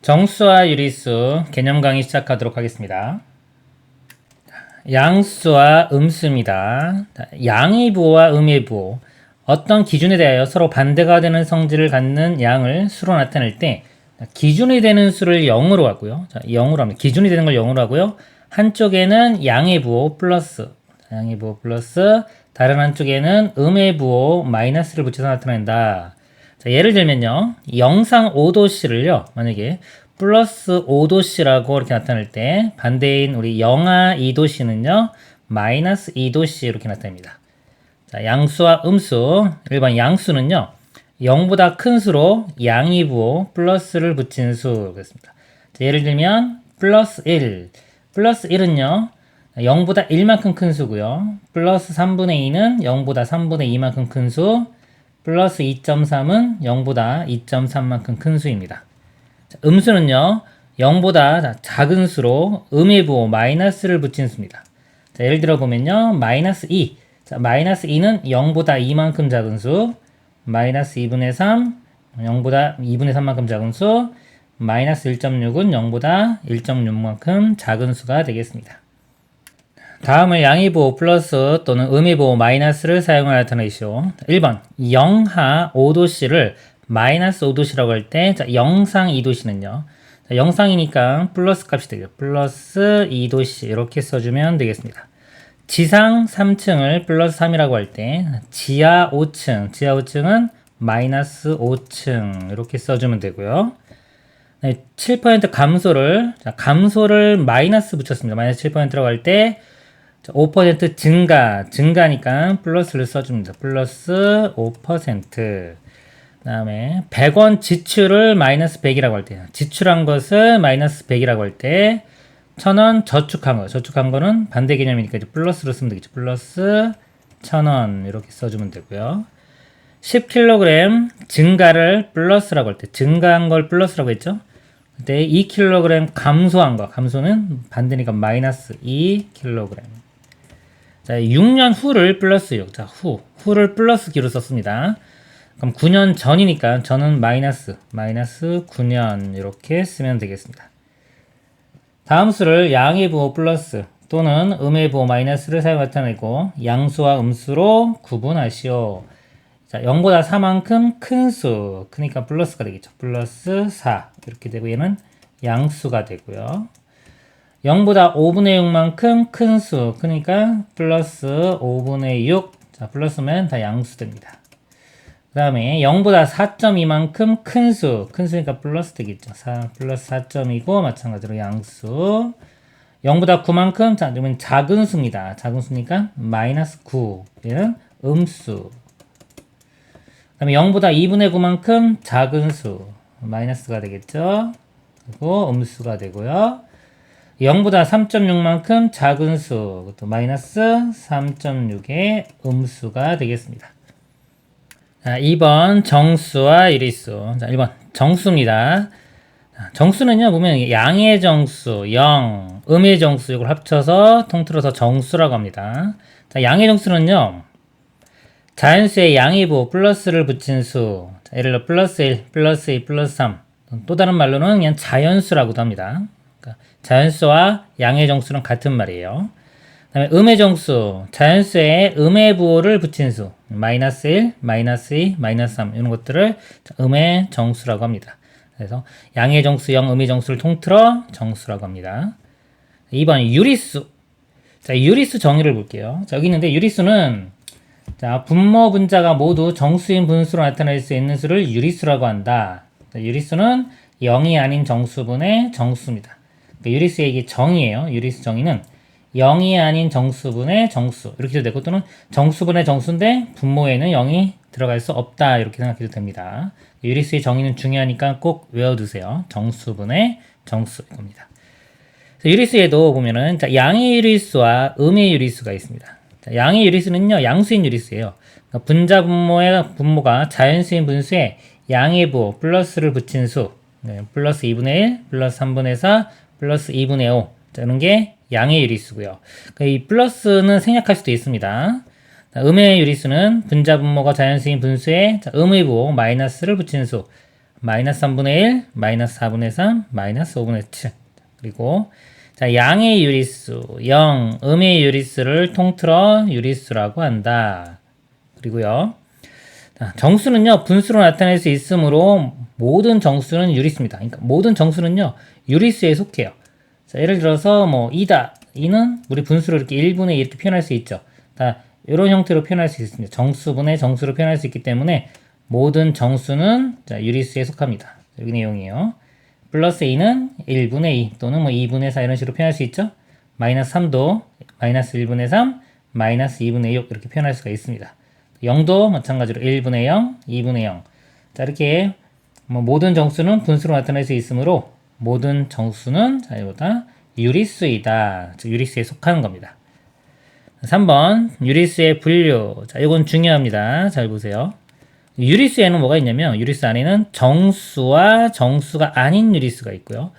정수와 유리수 개념 강의 시작하도록 하겠습니다. 양수와 음수입니다. 양의 부호와 음의 부호, 어떤 기준에 대하여 서로 반대가 되는 성질을 갖는 양을 수로 나타낼 때 기준이 되는 수를 0으로 하고요. 0으로 합니다. 기준이 되는 걸 0으로 하고요. 한쪽에는 양의 부호 플러스, 다른 한쪽에는 음의 부호 마이너스를 붙여서 나타낸다. 자, 예를 들면요. 영상 5도씨를요. 만약에 플러스 5도씨라고 이렇게 나타낼 때 반대인 우리 영하 2도씨는요. 마이너스 2도씨 이렇게 나타냅니다. 자, 양수와 음수. 1번 양수는요. 0보다 큰 수로 양의 부호 플러스를 붙인 수 그랬습니다. 자, 예를 들면 플러스 1. 플러스 1은요. 0보다 1만큼 큰 수고요. 플러스 3분의 2는 0보다 3분의 2만큼 큰 수. 플러스 2.3은 0보다 2.3만큼 큰 수입니다. 자, 음수는요. 0보다 작은 수로 음의 부호 마이너스를 붙인 수입니다. 자, 예를 들어 보면요. 마이너스 2. 자, 마이너스 2는 0보다 2만큼 작은 수. 마이너스 2분의 3. 0보다 2분의 3만큼 작은 수. 마이너스 1.6은 0보다 1.6만큼 작은 수가 되겠습니다. 다음은 양의 부호 플러스 또는 음의 부호 마이너스를 사용하여 나타내시오. 1번 영하 5도씨를 마이너스 5도씨라고 할 때 영상 2도씨는요. 영상이니까 플러스 값이 되겠죠. 플러스 2도씨 이렇게 써주면 되겠습니다. 지상 3층을 플러스 3이라고 할 때 지하 5층은 마이너스 5층 이렇게 써주면 되고요. 7% 감소를 마이너스 붙였습니다. 마이너스 7%라고 할 때 5% 증가니까 플러스를 써줍니다. 플러스 5%. 그 다음에 100원 지출을 마이너스 100이라고 할 때, 지출한 것을 마이너스 100이라고 할 때, 1000원 저축한 거는 반대 개념이니까 이제 플러스로 쓰면 되겠죠. 플러스 1000원 이렇게 써주면 되고요. 10kg 증가를 플러스라고 할 때, 증가한 걸 플러스라고 했죠. 그때 2kg 감소는 반대니까 마이너스 2kg. 자, 6년 후를 플러스 6. 자, 후를 플러스 기로 썼습니다. 그럼 9년 전이니까 저는 마이너스 9년 이렇게 쓰면 되겠습니다. 다음 수를 양의 부호 플러스 또는 음의 부호 마이너스를 사용 나타내고 양수와 음수로 구분하시오. 자, 0보다 4만큼 큰 수, 크니까 플러스가 되겠죠. 플러스 4 이렇게 되고 얘는 양수가 되고요. 0보다 5분의 6만큼 큰 수, 그러니까 플러스 5분의 6. 자, 플러스면 다 양수 됩니다. 그 다음에 0보다 4.2만큼 큰 수니까 플러스 되겠죠. 플러스 4.2고 마찬가지로 양수. 0보다 9만큼, 자, 그러면 작은 수입니다. 작은 수니까 마이너스 9. 얘는 음수. 그 다음에 0보다 2분의 9만큼 작은 수. 마이너스가 되겠죠. 그리고 음수가 되고요. 0보다 3.6만큼 작은 수, 그것도 마이너스 3.6의 음수가 되겠습니다. 자, 2번 정수와 유리수. 자, 1번 정수입니다. 정수는요, 보면 양의 정수, 0, 음의 정수 이걸 합쳐서 통틀어서 정수라고 합니다. 자, 양의 정수는요, 자연수의 양의 부호 플러스를 붙인 수. 자, 예를 들어 플러스 1, 플러스 2, 플러스 3. 또 다른 말로는 그냥 자연수라고도 합니다. 자연수와 양의 정수는 같은 말이에요. 그 다음에 음의 정수, 자연수에 음의 부호를 붙인 수, 마이너스 1, 마이너스 2, 마이너스 3 이런 것들을 음의 정수라고 합니다. 그래서 양의 정수, 0, 음의 정수를 통틀어 정수라고 합니다. 2번 유리수. 자, 유리수 정의를 볼게요. 자, 여기 있는데 유리수는 자, 분모 분자가 모두 정수인 분수로 나타낼 수 있는 수를 유리수라고 한다. 자, 유리수는 0이 아닌 정수분의 정수입니다. 유리수의 이게 정의예요. 유리수 정의는 0이 아닌 정수분의 정수 이렇게 해도 되고 또는 정수분의 정수인데 분모에는 0이 들어갈 수 없다 이렇게 생각해도 됩니다. 유리수의 정의는 중요하니까 꼭 외워두세요. 정수분의 정수 이겁니다. 유리수에도 보면은 자, 양의 유리수와 음의 유리수가 있습니다. 자, 양의 유리수는요 양수인 유리수예요. 그러니까 분자 분모가 자연수인 분수에 양의 부호 플러스를 붙인 수, 플러스 2분의 1, 플러스 3분의 4, 플러스 2분의 5. 자, 이런 게 양의 유리수고요. 그러니까 이 플러스는 생략할 수도 있습니다. 음의 유리수는 분자 분모가 자연수인 분수에 음의 부호 마이너스를 붙인 수. 마이너스 3분의 1, 마이너스 4분의 3, 마이너스 5분의 7. 그리고 자, 양의 유리수 0, 음의 유리수를 통틀어 유리수라고 한다. 그리고요. 자, 정수는요, 분수로 나타낼 수 있으므로 모든 정수는 유리수입니다. 그러니까 모든 정수는요, 유리수에 속해요. 자, 예를 들어서 뭐 2다. 2는 우리 분수로 이렇게 1분의 2 이렇게 표현할 수 있죠. 자, 이런 형태로 표현할 수 있습니다. 정수분의 정수로 표현할 수 있기 때문에 모든 정수는 자, 유리수에 속합니다. 여기 내용이에요. 플러스 2는 1분의 2 또는 뭐 2분의 4 이런 식으로 표현할 수 있죠. 마이너스 3도 마이너스 1분의 3, 마이너스 2분의 6 이렇게 표현할 수가 있습니다. 0도 마찬가지로 1분의 0, 2분의 0. 자, 이렇게 뭐 모든 정수는 분수로 나타낼 수 있으므로 모든 정수는 자, 이보다 유리수이다. 즉 유리수에 속하는 겁니다. 3번 유리수의 분류. 자, 이건 중요합니다. 잘 보세요. 유리수에는 뭐가 있냐면 유리수 안에는 정수와 정수가 아닌 유리수가 있고요.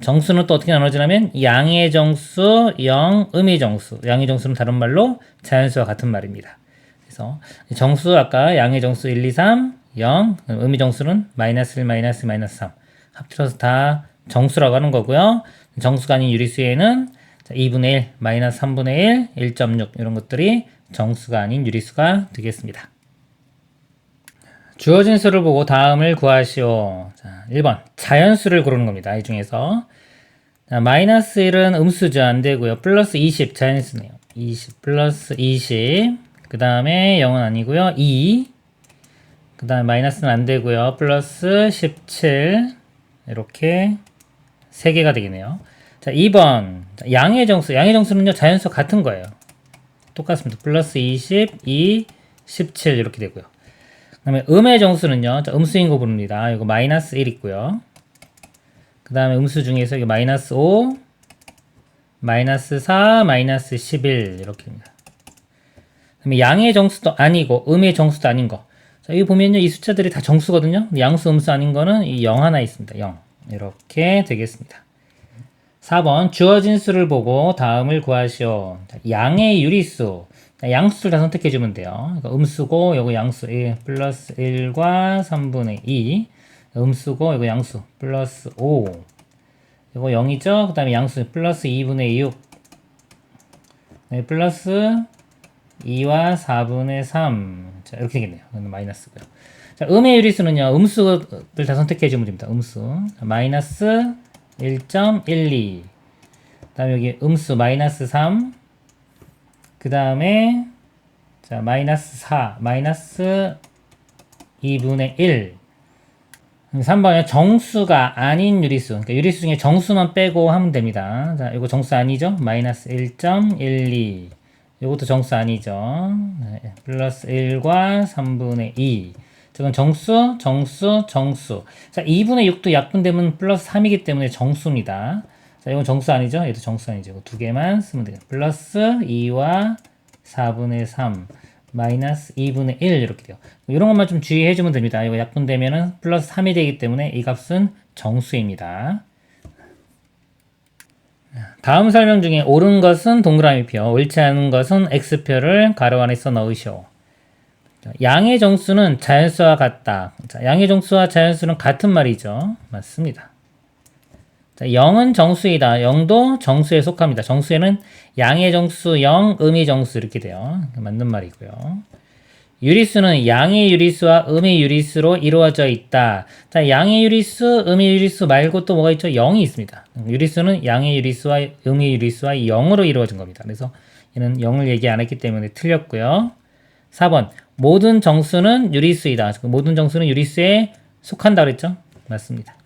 정수는 또 어떻게 나눠지냐면 양의 정수, 영, 음의 정수. 양의 정수는 다른 말로 자연수와 같은 말입니다. 그래서 정수 아까 양의 정수 1, 2, 3, 0, 음의 정수는 마이너스 1, 마이너스 3 합쳐서 다 정수라고 하는 거고요. 정수가 아닌 유리수에는 2분의 1, 마이너스 3분의 1, 1.6 이런 것들이 정수가 아닌 유리수가 되겠습니다. 주어진 수를 보고 다음을 구하시오. 자, 1번 자연수를 고르는 겁니다. 이 중에서 자, 마이너스 1은 음수죠. 안 되고요. 플러스 20 자연수네요. 20 플러스 20 그 다음에 0은 아니고요. 2 그 다음에 마이너스는 안 되고요. 플러스 17 이렇게 3개가 되겠네요. 자, 2번 양의 정수. 양의 정수는요. 자연수 같은 거예요. 똑같습니다. 플러스 20, 2, 17 이렇게 되고요. 그 다음에 음의 정수는요. 자, 음수인 거 부릅니다. 이거 마이너스 1 있고요. 그 다음에 음수 중에서 이거 마이너스 5, 마이너스 4, 마이너스 11 이렇게 됩니다. 그 다음에 양의 정수도 아니고 음의 정수도 아닌 거. 자, 여기 보면요. 이 숫자들이 다 정수거든요. 양수, 음수 아닌 거는 이 0 하나 있습니다. 0 이렇게 되겠습니다. 4번 주어진 수를 보고 다음을 구하시오. 자, 양의 유리수. 양수를 다 선택해주면 돼요. 그러니까 음수고 요거 양수 1 플러스 1과 3분의 2 음수고 요거 양수 플러스 5 요거 0이죠. 그 다음에 양수 플러스 2분의 6 네, 플러스 2와 4분의 3 자, 이렇게 되겠네요. 이건 마이너스고요. 자, 음의 유리수는요. 음수를 다 선택해주면 됩니다. 음수 자, 마이너스 1.12 그 다음에 여기 음수 마이너스 3 그 다음에 자 마이너스 4 마이너스 2분의 1 3번에 정수가 아닌 유리수 그러니까 유리수 중에 정수만 빼고 하면 됩니다. 자 이거 정수 아니죠? 마이너스 1.12 이것도 정수 아니죠? 네, 플러스 1과 3분의 2 저건 정수 정수 정수 자 2분의 6도 약분되면 플러스 3이기 때문에 정수입니다. 자, 이건 정수 아니죠? 얘도 정수 아니죠? 이거 두 개만 쓰면 돼요. 플러스 2와 4분의 3, 마이너스 2분의 1 이렇게 돼요. 이런 것만 좀 주의해주면 됩니다. 이거 약분되면은 플러스 3이 되기 때문에 이 값은 정수입니다. 다음 설명 중에 옳은 것은 동그라미표, 옳지 않은 것은 X표를 가로 안에 써 넣으시오. 양의 정수는 자연수와 같다. 자, 양의 정수와 자연수는 같은 말이죠. 맞습니다. 자, 0은 정수이다. 0도 정수에 속합니다. 정수에는 양의 정수 0, 음의 정수 이렇게 돼요. 맞는 말이고요. 유리수는 양의 유리수와 음의 유리수로 이루어져 있다. 자, 양의 유리수, 음의 유리수 말고 또 뭐가 있죠? 0이 있습니다. 유리수는 양의 유리수와 음의 유리수와 0으로 이루어진 겁니다. 그래서 얘는 0을 얘기 안 했기 때문에 틀렸고요. 4번 모든 정수는 유리수이다. 모든 정수는 유리수에 속한다 그랬죠? 맞습니다.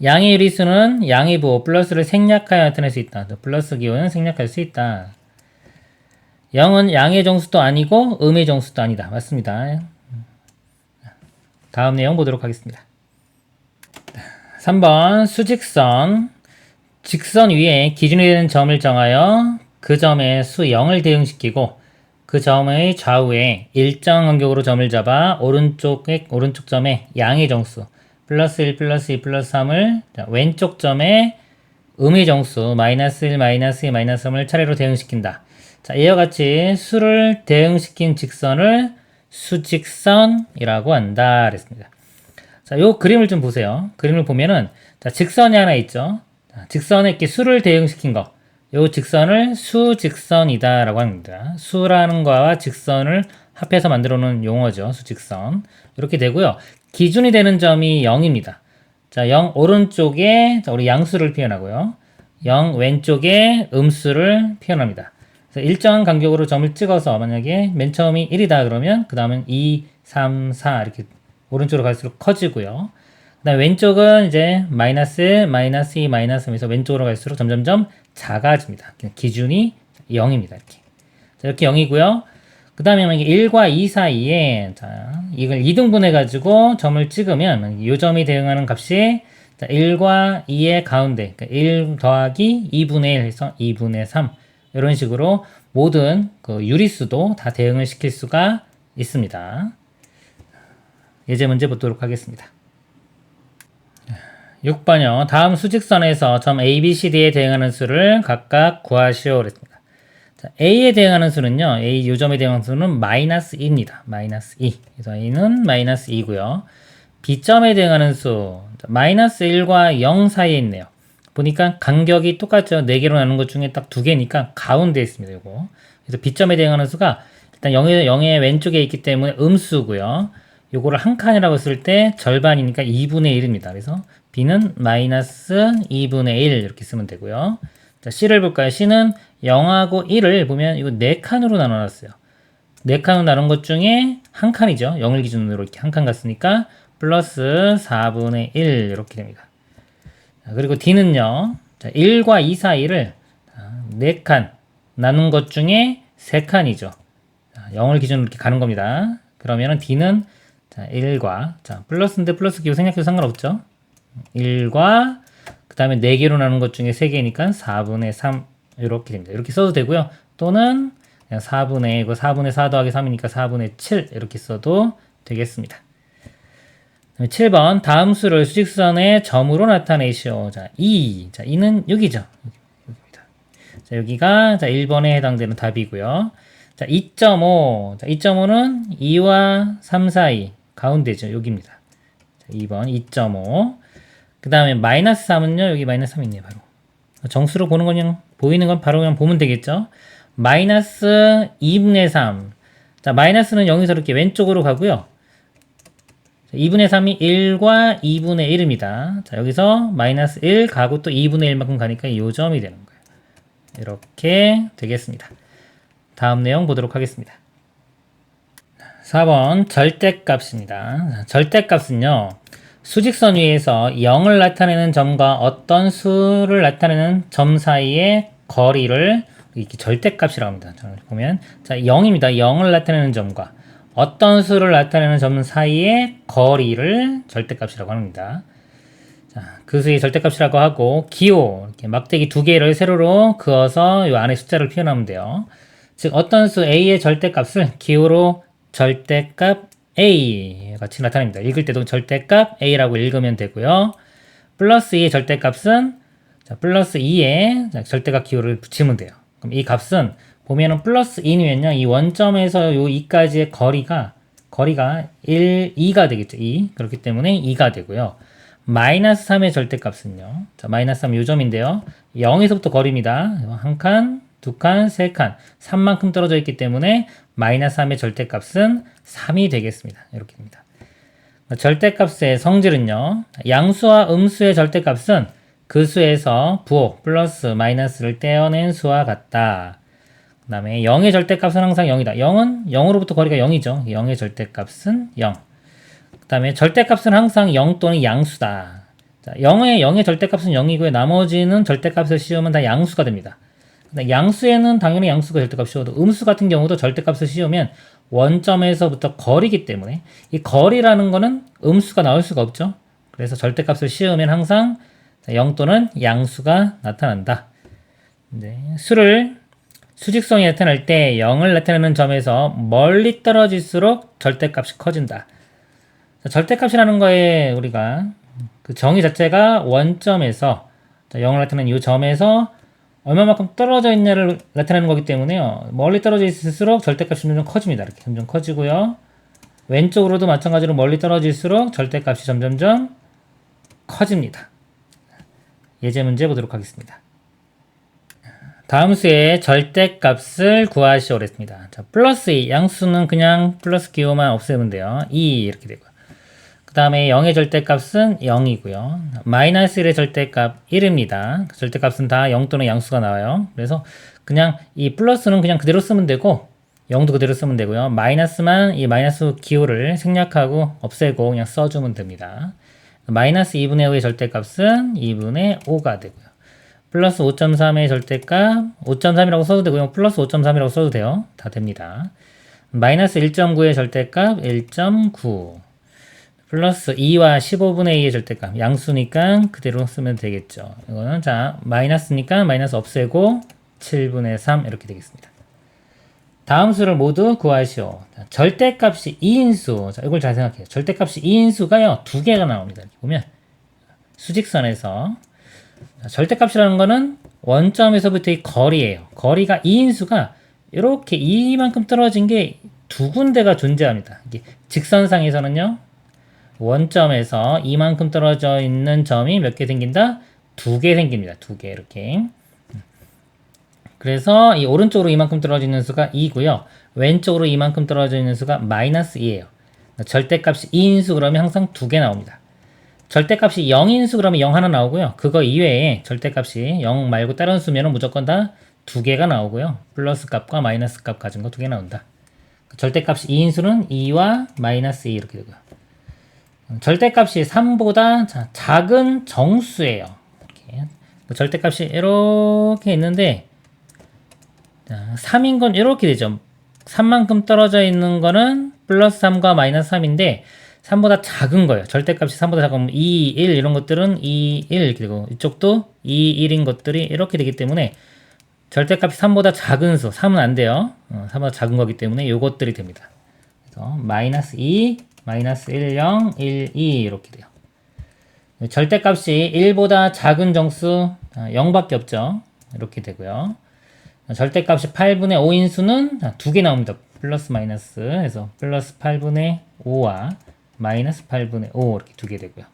양의 유리수는 양의 부호 플러스를 생략하여 나타낼 수 있다. 플러스 기호는 생략할 수 있다. 0은 양의 정수도 아니고 음의 정수도 아니다. 맞습니다. 다음 내용 보도록 하겠습니다. 3번 수직선 직선 위에 기준이 되는 점을 정하여 그 점에 수 0을 대응시키고 그 점의 좌우에 일정 간격으로 점을 잡아 오른쪽 점에 양의 정수 플러스 1 플러스 2 플러스 3을 왼쪽 점에 음의 정수 마이너스 1 마이너스 2 마이너스 3을 차례로 대응시킨다. 자, 이와 같이 수를 대응시킨 직선을 수직선이라고 한다. 그랬습니다. 자, 요 그림을 좀 보세요. 그림을 보면은, 자, 직선이 하나 있죠. 자, 직선에 이렇게 수를 대응시킨 거. 요 직선을 수직선이다라고 합니다. 수라는 거와 직선을 합해서 만들어 놓은 용어죠. 수직선. 이렇게 되고요. 기준이 되는 점이 0입니다. 자, 0 오른쪽에 자, 우리 양수를 표현하고요. 0 왼쪽에 음수를 표현합니다. 그래서 일정한 간격으로 점을 찍어서 만약에 맨 처음이 1이다 그러면 그 다음은 2, 3, 4 이렇게 오른쪽으로 갈수록 커지고요. 그 다음에 왼쪽은 이제 마이너스, 마이너스 2, 마이너스 3에서 왼쪽으로 갈수록 점점점 작아집니다. 기준이 0입니다. 이렇게. 자, 이렇게 0이고요. 그 다음에 만약에 1과 2 사이에, 자, 이걸 2등분 해가지고 점을 찍으면, 이 점이 대응하는 값이, 자, 1과 2의 가운데, 그러니까 1 더하기 2분의 1 해서 2분의 3. 이런 식으로 모든 그 유리수도 다 대응을 시킬 수가 있습니다. 예제 문제 보도록 하겠습니다. 6번요. 다음 수직선에서 점 A, B, C, D에 대응하는 수를 각각 구하시오. 그랬습니다. 자, A에 대응하는 수는요. A 요점에 대응하는 수는 마이너스 2입니다. 마이너스 2. 그래서 A는 마이너스 2고요. B점에 대응하는 수 마이너스 1과 0 사이에 있네요. 보니까 간격이 똑같죠. 4개로 나눈 것 중에 딱 2개니까 가운데에 있습니다. 요거. 그래서 B점에 대응하는 수가 일단 0의 왼쪽에 있기 때문에 음수고요. 요거를 한 칸이라고 쓸 때 절반이니까 2분의 1입니다. 그래서 B는 마이너스 2분의 1 이렇게 쓰면 되고요. 자, C를 볼까요? C는 0하고 1을 보면 이거 4칸으로 나눠놨어요. 4칸으로 나눈 것 중에 한 칸이죠. 0을 기준으로 이렇게 한 칸 갔으니까 플러스 4분의 1 이렇게 됩니다. 자, 그리고 D는요. 자, 1과 2 사이를 4칸 나눈 것 중에 3칸이죠. 자, 0을 기준으로 이렇게 가는 겁니다. 그러면은 D는 자, 1과 자, 플러스인데 플러스 기호 생략해도 상관없죠. 1과 그 다음에 4개로 나눈 것 중에 3개니까 4분의 3 이렇게 됩니다. 이렇게 써도 되고요. 또는 그냥 4분의 4 더하기 3이니까 4분의 7 이렇게 써도 되겠습니다. 7번 다음 수를 수직선의 점으로 나타내시오. 자, 2. 자, 2는 여기죠. 여기입니다. 자, 여기가 자, 1번에 해당되는 답이고요. 자, 2.5. 자, 2.5는 2와 3 사이 가운데죠. 여기입니다. 자, 2번 2.5. 그 다음에 마이너스 3은요. 여기 마이너스 3이 있네요. 바로. 정수로 보는 건 그냥 보이는 건 바로 그냥 보면 되겠죠. 마이너스 2분의 3. 자, 마이너스는 여기서 이렇게 왼쪽으로 가고요. 2분의 3이 1과 2분의 1입니다. 자, 여기서 마이너스 1 가고 또 2분의 1만큼 가니까 이 점이 되는 거예요. 이렇게 되겠습니다. 다음 내용 보도록 하겠습니다. 4번 절대값입니다. 절대값은요. 수직선 위에서 0을 나타내는 점과 어떤 수를 나타내는 점 사이의 거리를 이렇게 절대값이라고 합니다. 보면 자, 0입니다. 0을 나타내는 점과 어떤 수를 나타내는 점 사이의 거리를 절대값이라고 합니다. 자, 그 수의 절대값이라고 하고 기호 이렇게 막대기 2개를 세로로 그어서 이 안에 숫자를 표현하면 돼요. 즉 어떤 수 A의 절대값을 기호로 절대값 A 같이 나타냅니다. 읽을 때도 절대값 A라고 읽으면 되고요. 플러스 2의 절대값은 자, 플러스 2의 절대값 기호를 붙이면 돼요. 그럼 이 값은 보면은 플러스 2면요. 이 원점에서 요 2까지의 거리가 1, 2가 되겠죠. 2. 그렇기 때문에 2가 되고요. 마이너스 3의 절대값은요. 자, 마이너스 3 요점인데요. 0에서부터 거리입니다. 한 칸, 두 칸, 세 칸, 3만큼 떨어져 있기 때문에 마이너스 3의 절대값은 3이 되겠습니다. 이렇게 됩니다. 절대값의 성질은요. 양수와 음수의 절대값은 그 수에서 부호 플러스 마이너스를 떼어낸 수와 같다. 그 다음에 0의 절대값은 항상 0이다. 0은 0으로부터 거리가 0이죠. 0의 절대값은 0. 그 다음에 절대값은 항상 0 또는 양수다. 자, 0의 절대값은 0이고요. 나머지는 절대값을 씌우면 다 양수가 됩니다. 양수에는 당연히 양수가 절대값 씌워도 음수 같은 경우도 절대값을 씌우면 원점에서부터 거리기 때문에 이 거리라는 거는 음수가 나올 수가 없죠. 그래서 절대값을 씌우면 항상 0 또는 양수가 나타난다. 수를 수직성이 나타날 때 0을 나타내는 점에서 멀리 떨어질수록 절대값이 커진다. 절대값이라는 거에 우리가 그 정의 자체가 원점에서 0을 나타내는 이 점에서 얼마만큼 떨어져 있냐를 나타내는 거기 때문에요. 멀리 떨어져 있을수록 절대값이 점점 커집니다. 이렇게 점점 커지고요. 왼쪽으로도 마찬가지로 멀리 떨어질수록 절대값이 점점점 커집니다. 예제 문제 보도록 하겠습니다. 다음 수의 절대값을 구하시오 그랬습니다. 자, 플러스 2, 양수는 그냥 플러스 기호만 없애면 돼요. 2 이렇게 되고요. 그 다음에 0의 절대값은 0이고요. 마이너스 1의 절대값 1입니다. 절대값은 다 0 또는 양수가 나와요. 그래서 그냥 이 플러스는 그냥 그대로 쓰면 되고 0도 그대로 쓰면 되고요. 마이너스만 이 마이너스 기호를 생략하고 없애고 그냥 써주면 됩니다. 마이너스 2분의 5의 절대값은 2분의 5가 되고요. 플러스 5.3의 절대값 5.3이라고 써도 되고요. 플러스 5.3이라고 써도 돼요. 다 됩니다. 마이너스 1.9의 절대값 1.9 플러스 2와 15분의 2의 절대값 양수니까 그대로 쓰면 되겠죠. 이거는 자 마이너스니까 마이너스 없애고 7분의 3 이렇게 되겠습니다. 다음 수를 모두 구하시오. 자, 절대값이 2인수. 자, 이걸 잘 생각해요. 절대값이 2인수가요. 두 개가 나옵니다. 이렇게 보면 수직선에서 자, 절대값이라는 거는 원점에서부터의 거리예요. 거리가 2인수가 이렇게 이만큼 떨어진 게 두 군데가 존재합니다. 이게 직선상에서는요. 원점에서 이만큼 떨어져 있는 점이 몇 개 생긴다? 두 개 생깁니다. 두 개 이렇게. 그래서 이 오른쪽으로 이만큼 떨어져 있는 수가 2고요. 왼쪽으로 이만큼 떨어져 있는 수가 마이너스 2예요. 절대값이 2인수 그러면 항상 두 개 나옵니다. 절대값이 0인수 그러면 0 하나 나오고요. 그거 이외에 절대값이 0 말고 다른 수면은 무조건 다 두 개가 나오고요. 플러스 값과 마이너스 값 가진 거 두 개 나온다. 절대값이 2인수는 2와 마이너스 2 이렇게 되고요. 절대값이 3보다 작은 정수예요. 이렇게. 절대값이 이렇게 있는데 3인 건 이렇게 되죠. 3만큼 떨어져 있는 거는 플러스 3과 마이너스 3인데 3보다 작은 거예요. 절대값이 3보다 작으면 2, 1 이런 것들은 2, 1 이렇게 되고 이쪽도 2, 1인 것들이 이렇게 되기 때문에 절대값이 3보다 작은 수, 3은 안 돼요. 3보다 작은 거기 때문에 요것들이 됩니다. 그래서 마이너스 2, 마이너스 1, 0, 1, 2 이렇게 돼요. 절대값이 1보다 작은 정수 0밖에 없죠. 이렇게 되고요. 절대값이 8분의 5인수는 두 개 나옵니다. 플러스 마이너스 해서 플러스 8분의 5와 마이너스 8분의 5 이렇게 두 개 되고요.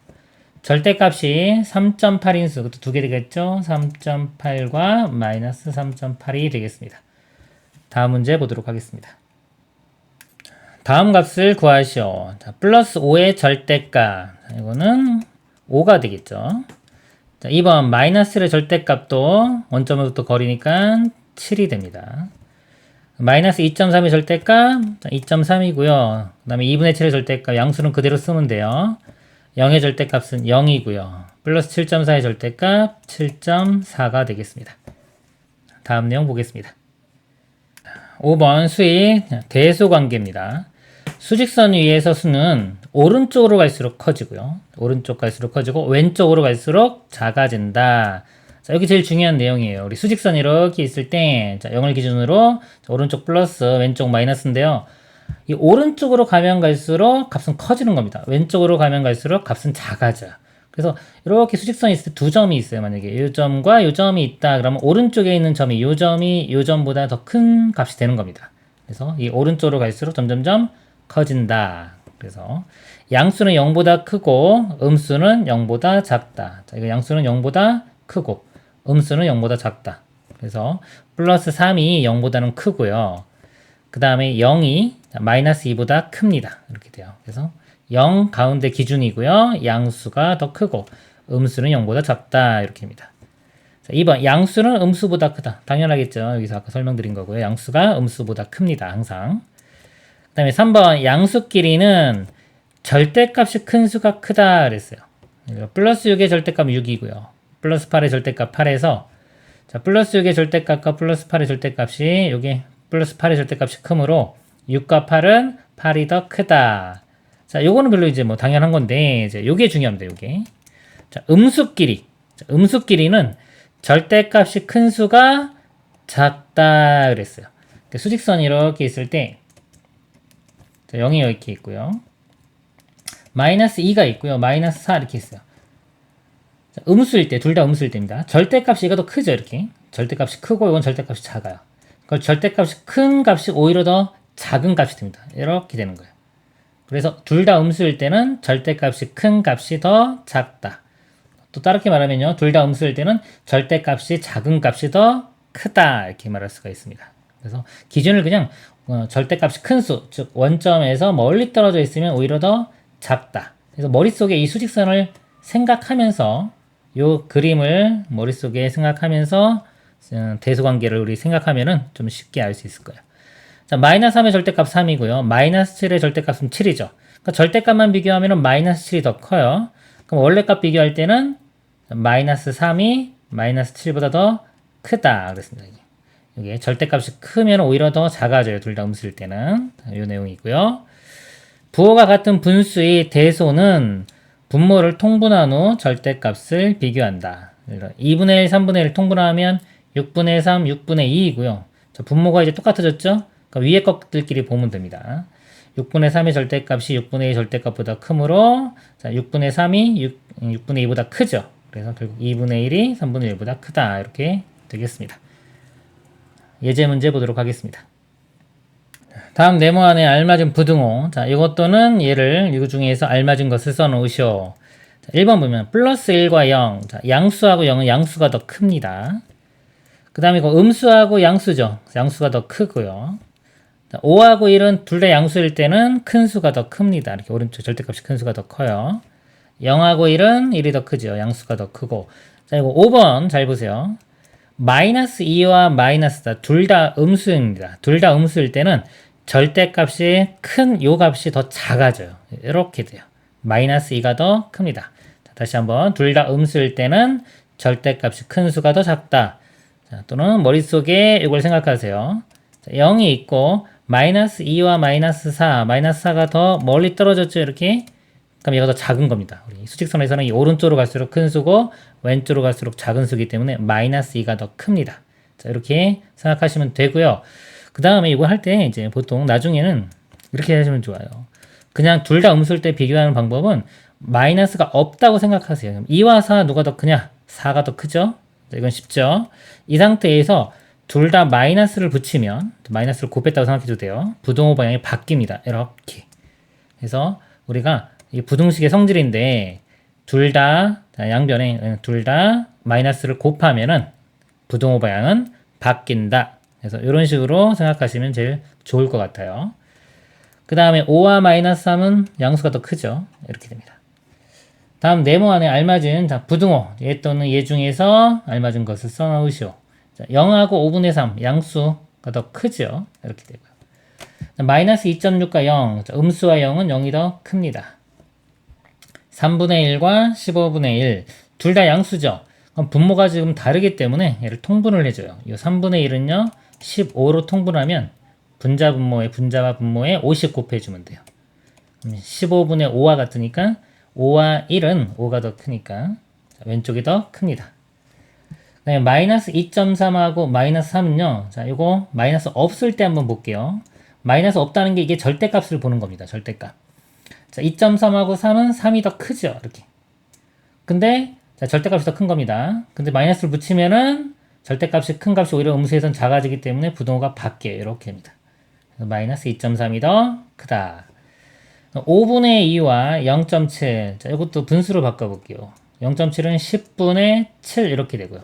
절대값이 3.8인수 그것도 두 개 되겠죠. 3.8과 마이너스 3.8이 되겠습니다. 다음 문제 보도록 하겠습니다. 다음 값을 구하시오. 자, 플러스 5의 절대값 이거는 5가 되겠죠. 자, 2번 마이너스의 절대값도 원점으로부터 거리니까 7이 됩니다. 마이너스 2.3의 절대값 2.3이고요. 그 다음에 2분의 7의 절대값 양수는 그대로 쓰면 돼요. 0의 절대값은 0이고요. 플러스 7.4의 절대값 7.4가 되겠습니다. 다음 내용 보겠습니다. 5번 수의 대소관계입니다. 수직선 위에서 수는 오른쪽으로 갈수록 커지고요. 오른쪽 갈수록 커지고 왼쪽으로 갈수록 작아진다. 자, 여기 제일 중요한 내용이에요. 우리 수직선 이렇게 있을 때 자, 0을 기준으로 자, 오른쪽 플러스 왼쪽 마이너스인데요. 이 오른쪽으로 가면 갈수록 값은 커지는 겁니다. 왼쪽으로 가면 갈수록 값은 작아져요. 그래서 이렇게 수직선이 있을 때 두 점이 있어요. 만약에 이 점과 이 점이 있다 그러면 오른쪽에 있는 점이 이 점이 이 점보다 더 큰 값이 되는 겁니다. 그래서 이 오른쪽으로 갈수록 점점점 커진다. 그래서 양수는 0보다 크고 음수는 0보다 작다. 자, 이거 양수는 0보다 크고 음수는 0보다 작다. 그래서 플러스 3이 0보다는 크고요. 그 다음에 0이 마이너스 2보다 큽니다. 이렇게 돼요. 그래서 0 가운데 기준이고요. 양수가 더 크고 음수는 0보다 작다. 이렇게 됩니다. 자, 2번 양수는 음수보다 크다. 당연하겠죠. 여기서 아까 설명드린 거고요. 양수가 음수보다 큽니다. 항상. 그 다음에 3번 양수끼리는 절대값이 큰 수가 크다 그랬어요. 플러스 6의 절대값은 6이고요. 플러스 8의 절대값 8에서 자, 플러스 6의 절대값과 플러스 8의 절대값이 여기 플러스 8의 절대값이 크므로 6과 8은 8이 더 크다. 자, 요거는 별로 이제 뭐 당연한 건데 이제 요게 중요합니다. 요게. 자, 음수끼리. 자, 음수끼리는 절대값이 큰 수가 작다 그랬어요. 수직선이 이렇게 있을 때 자, 0이 이렇게 있고요. 마이너스 2가 있고요. 마이너스 4 이렇게 있어요. 자, 음수일 때, 둘 다 음수일 때입니다. 절대값이 이가 더 크죠, 이렇게. 절대값이 크고, 이건 절대값이 작아요. 그걸 절대값이 큰 값이 오히려 더 작은 값이 됩니다. 이렇게 되는 거예요. 그래서 둘 다 음수일 때는 절대값이 큰 값이 더 작다. 또 다르게 말하면요. 둘 다 음수일 때는 절대값이 작은 값이 더 크다. 이렇게 말할 수가 있습니다. 그래서 기준을 그냥 절대값이 큰 수, 즉 원점에서 멀리 떨어져 있으면 오히려 더 작다. 그래서 머릿속에 이 수직선을 생각하면서 요 그림을 머릿속에 생각하면서 대소관계를 우리 생각하면은 좀 쉽게 알 수 있을 거예요. 자, 마이너스 3의 절대값 3이고요. 마이너스 7의 절대값은 7이죠. 그러니까 절대값만 비교하면 마이너스 7이 더 커요. 그럼 원래값 비교할 때는 마이너스 3이 마이너스 7보다 더 크다 그랬습니다. 이게 절대값이 크면 오히려 더 작아져요. 둘 다 음수일 때는. 이 내용이고요. 부호가 같은 분수의 대소는 분모를 통분한 후 절대값을 비교한다. 2분의 1, 3분의 1 통분하면 6분의 3, 6분의 2이고요. 자, 분모가 이제 똑같아졌죠? 그러니까 위에 것들끼리 보면 됩니다. 6분의 3의 절대값이 6분의 2 절대값보다 크므로 자, 6분의 3이 6분의 2보다 크죠. 그래서 결국 2분의 1이 3분의 1보다 크다. 이렇게 되겠습니다. 예제 문제 보도록 하겠습니다. 다음 네모 안에 알맞은 부등호. 자, 이것도는 얘를 이거 중에서 알맞은 것을 써놓으시오. 자, 1번 보면 플러스 1과 0. 자, 양수하고 0은 양수가 더 큽니다. 그 다음에 이거 음수하고 양수죠. 양수가 더 크고요. 자, 5하고 1은 둘 다 양수일 때는 큰 수가 더 큽니다. 이렇게 오른쪽 절대값이 큰 수가 더 커요. 0하고 1은 1이 더 크죠. 양수가 더 크고. 자, 이거 5번 잘 보세요. 마이너스 2와 마이너스 4 둘 다 음수입니다. 둘 다 음수일 때는 절대값이 큰 요 값이 더 작아져요. 이렇게 돼요. 마이너스 2가 더 큽니다. 자, 다시 한번 둘 다 음수일 때는 절대값이 큰 수가 더 작다. 자, 또는 머릿속에 이걸 생각하세요. 자, 0이 있고 마이너스 2와 마이너스 4, 마이너스 4가 더 멀리 떨어졌죠. 이렇게. 그럼 얘가 더 작은 겁니다. 우리 수직선에서는 이 오른쪽으로 갈수록 큰 수고 왼쪽으로 갈수록 작은 수이기 때문에 마이너스 2가 더 큽니다. 자, 이렇게 생각하시면 되고요. 그 다음에 이거 할 때 이제 보통 나중에는 이렇게 하시면 좋아요. 그냥 둘 다 음수일 때 비교하는 방법은 마이너스가 없다고 생각하세요. 2와 4 누가 더 크냐? 4가 더 크죠? 이건 쉽죠? 이 상태에서 둘 다 마이너스를 붙이면 마이너스를 곱했다고 생각해도 돼요. 부등호 방향이 바뀝니다. 이렇게. 그래서 우리가 이 부등식의 성질인데 둘 다 양변에 둘 다 마이너스를 곱하면은 부등호 방향은 바뀐다. 그래서 이런 식으로 생각하시면 제일 좋을 것 같아요. 그 다음에 5와 마이너스 3은 양수가 더 크죠. 이렇게 됩니다. 다음 네모 안에 알맞은 자, 부등호 얘 또는 얘 중에서 알맞은 것을 써놓으시오. 자, 0하고 5분의 3 양수가 더 크죠. 이렇게 되고요. 자, 마이너스 2.6과 0 자, 음수와 0은 0이 더 큽니다. 3분의 1과 15분의 1 둘 다 양수죠. 그럼 분모가 지금 다르기 때문에 얘를 통분을 해줘요. 이 3분의 1은요 15로 통분하면 분자와 분모에 50 곱해주면 돼요. 15분의 5와 같으니까 5와 1은 5가 더 크니까 자, 왼쪽이 더 큽니다. 그다음에 마이너스 2.3하고 마이너스 3은요. 자, 이거 마이너스 없을 때 한번 볼게요. 마이너스 없다는 게 이게 절대값을 보는 겁니다. 절대값. 자, 2.3하고 3은 3이 더 크죠. 이렇게. 근데 자, 절대값이 더 큰 겁니다. 근데 마이너스를 붙이면은 절대값이 큰 값이 오히려 음수에선 작아지기 때문에 부등호가 바뀌어요. 이렇게 됩니다. 마이너스 2.3이 더 크다. 5분의 2와 0.7. 자, 이것도 분수로 바꿔볼게요. 0.7은 10분의 7 이렇게 되고요.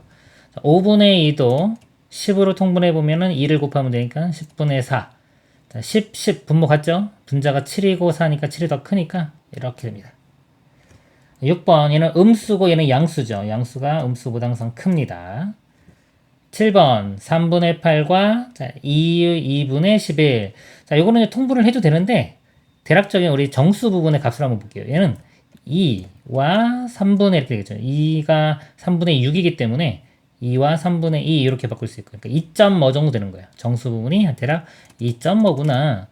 자, 5분의 2도 10으로 통분해보면은 2를 곱하면 되니까 10분의 4. 자, 10 분모 같죠? 분자가 7이고 4니까 7이 더 크니까 이렇게 됩니다. 6번 얘는 음수고 얘는 양수죠. 양수가 음수보다 항상 큽니다. 7번 3분의 8과 자, 2분의 11. 자, 요거는 통분을 해도 되는데 대략적인 우리 정수 부분의 값을 한번 볼게요. 얘는 2와 3분의 이렇게 되겠죠. 2가 3분의 6이기 때문에 2와 3분의 2 이렇게 바꿀 수 있고 그러니까 2.5 정도 되는 거예요. 정수 부분이 대략 2.5구나.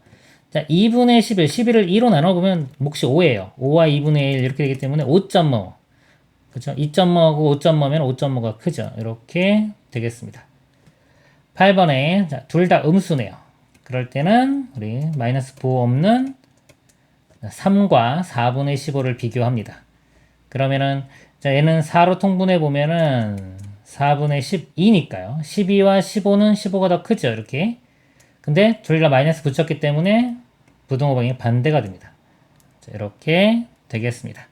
자, 2분의 11, 11을 2로 나눠보면 몫이 5예요. 5와 2분의 1 이렇게 되기 때문에 5.5. 그렇죠? 2.5하고 5.5면 5.5가 크죠. 이렇게 되겠습니다. 8번에 둘 다 음수네요. 그럴 때는 우리 마이너스 부호 없는 3과 4분의 15를 비교합니다. 그러면은 자, 얘는 4로 통분해 보면은 4분의 12니까요. 12와 15는 15가 더 크죠. 이렇게. 근데 둘 다 마이너스 붙였기 때문에 부등호 방향이 반대가 됩니다. 자, 이렇게 되겠습니다.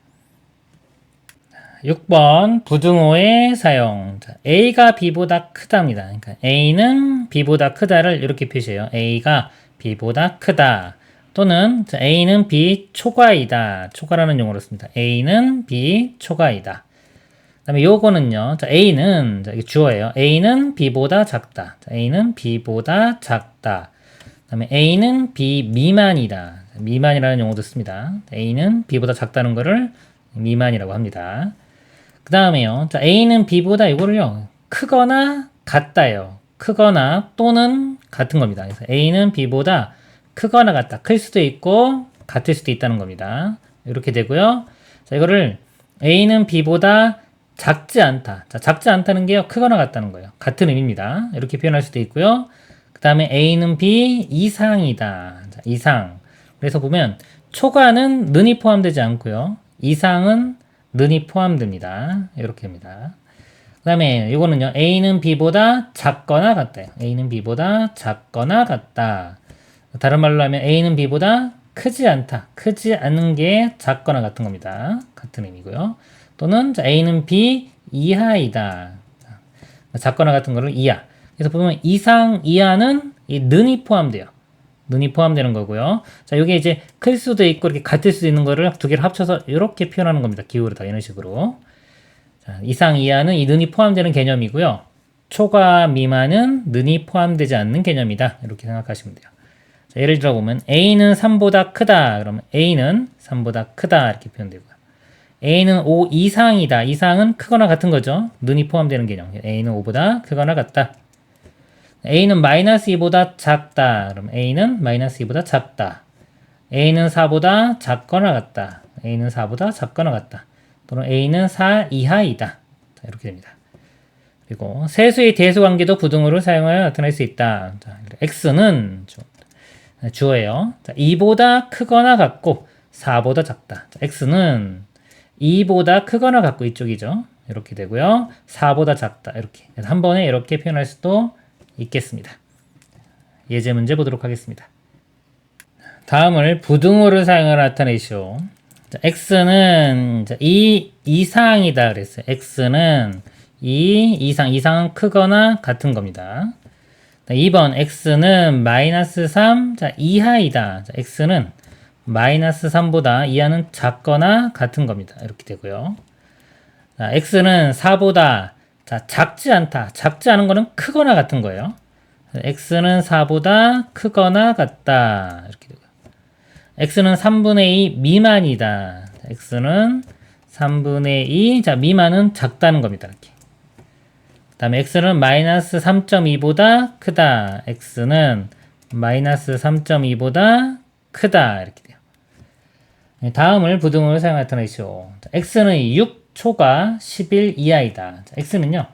6번 부등호의 사용. 자, A가 B보다 크답니다. 그러니까 A는 B보다 크다를 이렇게 표시해요. A가 B보다 크다. 또는 자, A는 B 초과이다. 초과라는 용어로 씁니다. A는 B 초과이다. 그 다음에 요거는요. 자, A는 자, 이게 주어예요. A는 B보다 작다. 자, A는 B보다 작다. 그 다음에 A는 B 미만이다. 미만이라는 용어도 씁니다. A는 B보다 작다는 거를 미만이라고 합니다. 그 다음에요. 자, A는 B보다 이거를요. 크거나 같다요. 크거나 또는 같은 겁니다. 그래서 A는 B보다 크거나 같다. 클 수도 있고 같을 수도 있다는 겁니다. 이렇게 되고요. 자, 이거를 A는 B보다 작지 않다. 자, 작지 않다는 게요. 크거나 같다는 거예요. 같은 의미입니다. 이렇게 표현할 수도 있고요. 그 다음에 A는 B 이상이다. 자, 이상. 그래서 보면 초과는 는이 포함되지 않고요. 이상은 는이 포함됩니다. 이렇게 됩니다. 그 다음에 이거는요. A는 B보다 작거나 같다요. A는 B보다 작거나 같다. 다른 말로 하면 A는 B보다 크지 않다. 크지 않은 게 작거나 같은 겁니다. 같은 의미고요. 또는 자, A는 B 이하이다. 작거나 같은 거를 이하. 그래서 보면 이상, 이하는 이 는이 포함돼요. 는이 포함되는 거고요. 자, 요게 이제 클 수도 있고 이렇게 같을 수도 있는 거를 두 개를 합쳐서 이렇게 표현하는 겁니다. 기울이다 이런 식으로. 자, 이상, 이하는 이 는이 포함되는 개념이고요. 초과, 미만은 는이 포함되지 않는 개념이다. 이렇게 생각하시면 돼요. 자, 예를 들어 보면 A는 3보다 크다. 그러면 A는 3보다 크다. 이렇게 표현되고요. A는 5 이상이다. 이상은 크거나 같은 거죠. 는이 포함되는 개념. A는 5보다 크거나 같다. A는 마이너스 2보다 작다. 그럼 A는 마이너스 2보다 작다. A는 4보다 작거나 같다. A는 4보다 작거나 같다. 또는 A는 4 이하이다. 자, 이렇게 됩니다. 그리고 세수의 대수관계도 부등호를 사용하여 나타낼 수 있다. 자, X는 주어예요. 자, 2보다 크거나 같고 4보다 작다. 자, X는 2보다 크거나 같고 이쪽이죠. 이렇게 되고요. 4보다 작다. 이렇게. 한 번에 이렇게 표현할 수도 있겠습니다. 예제 문제 보도록 하겠습니다. 다음을 부등호를 사용하여 나타내시오. 자, X는 2 이상이다 그랬어요. X는 2 이상, 이상은 크거나 같은 겁니다. 자, 2번 X는 마이너스 3 자, 이하이다. 자, X는 마이너스 3보다 이하는 작거나 같은 겁니다. 이렇게 되고요. 자, X는 4보다 자, 작지 않다. 작지 않은 거는 크거나 같은 거예요. X는 4보다 크거나 같다. 이렇게 되고요. X는 3분의 2 미만이다. 자, X는 3분의 2 자, 미만은 작다는 겁니다. 이렇게. 그 다음에 X는 마이너스 3.2보다 크다. X는 마이너스 3.2보다 크다. 이렇게 돼요. 다음을 부등호를 사용하여 나타내시오. X는 6 초과 11 이하이다. 자, X는요.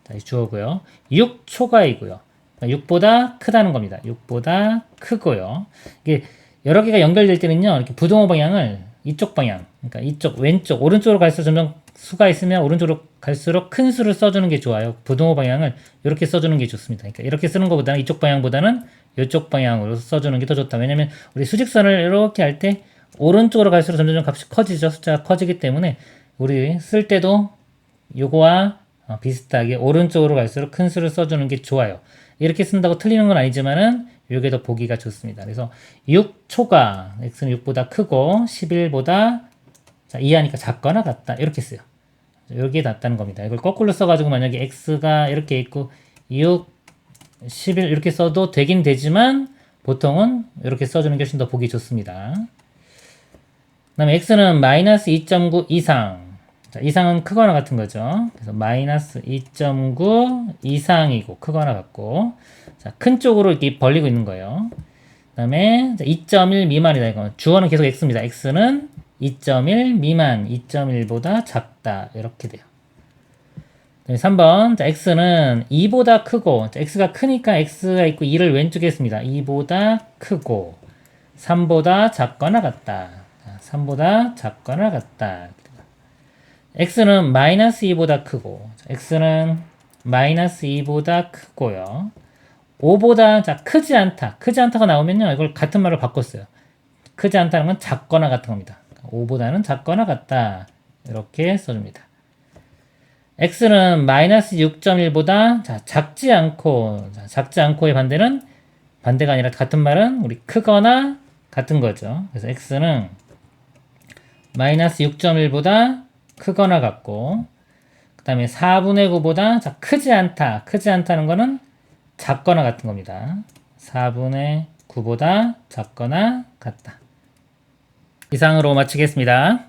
자, 주어고요. 6 초과이고요. 6보다 크다는 겁니다. 6보다 크고요. 이게 여러 개가 연결될 때는요. 이렇게 부등호 방향을 이쪽 방향, 그러니까 이쪽 왼쪽 오른쪽으로 갈수록 점점 수가 있으면 오른쪽으로 갈수록 큰 수를 써주는 게 좋아요. 부등호 방향을 이렇게 써주는 게 좋습니다. 그러니까 이렇게 쓰는 것보다는 이쪽 방향보다는 이쪽 방향으로 써주는 게 더 좋다. 왜냐면 우리 수직선을 이렇게 할 때 오른쪽으로 갈수록 점점 값이 커지죠. 숫자가 커지기 때문에 우리 쓸 때도 요거와 비슷하게 오른쪽으로 갈수록 큰 수를 써주는 게 좋아요. 이렇게 쓴다고 틀리는 건 아니지만은 요게 더 보기가 좋습니다. 그래서 6 초과 x는 6보다 크고 11보다 자, 이하니까 작거나 같다. 이렇게 써요. 여기에 낫다는 겁니다. 이걸 거꾸로 써가지고 만약에 x가 이렇게 있고 6, 11 이렇게 써도 되긴 되지만 보통은 이렇게 써주는 게 훨씬 더 보기 좋습니다. 그 다음에 x는 마이너스 2.9 이상. 자, 이상은 크거나 같은 거죠. 그래서 마이너스 2.9 이상이고 크거나 같고 자, 큰 쪽으로 이렇게 벌리고 있는 거예요. 그 다음에 2.1 미만이다. 이거 주어는 계속 x입니다. x는 2.1 미만, 2.1보다 작다. 이렇게 돼요. 3번 자, x는 2보다 크고 자, x가 크니까 x가 있고 2를 왼쪽에 했습니다. 2보다 크고 3보다 작거나 같다. 자, 3보다 작거나 같다. x는 마이너스 2보다 크고 자, x는 마이너스 2보다 크고요. 5보다 자, 크지 않다. 크지 않다가 나오면요. 이걸 같은 말로 바꿨어요. 크지 않다는 건 작거나 같은 겁니다. 5보다는 작거나 같다. 이렇게 써줍니다. x는 마이너스 6.1보다 작지 않고, 작지 않고의 반대는 반대가 아니라 같은 말은 우리 크거나 같은 거죠. 그래서 x는 마이너스 6.1보다 크거나 같고, 그 다음에 4분의 9보다 크지 않다. 크지 않다는 거는 작거나 같은 겁니다. 4분의 9보다 작거나 같다. 이상으로 마치겠습니다.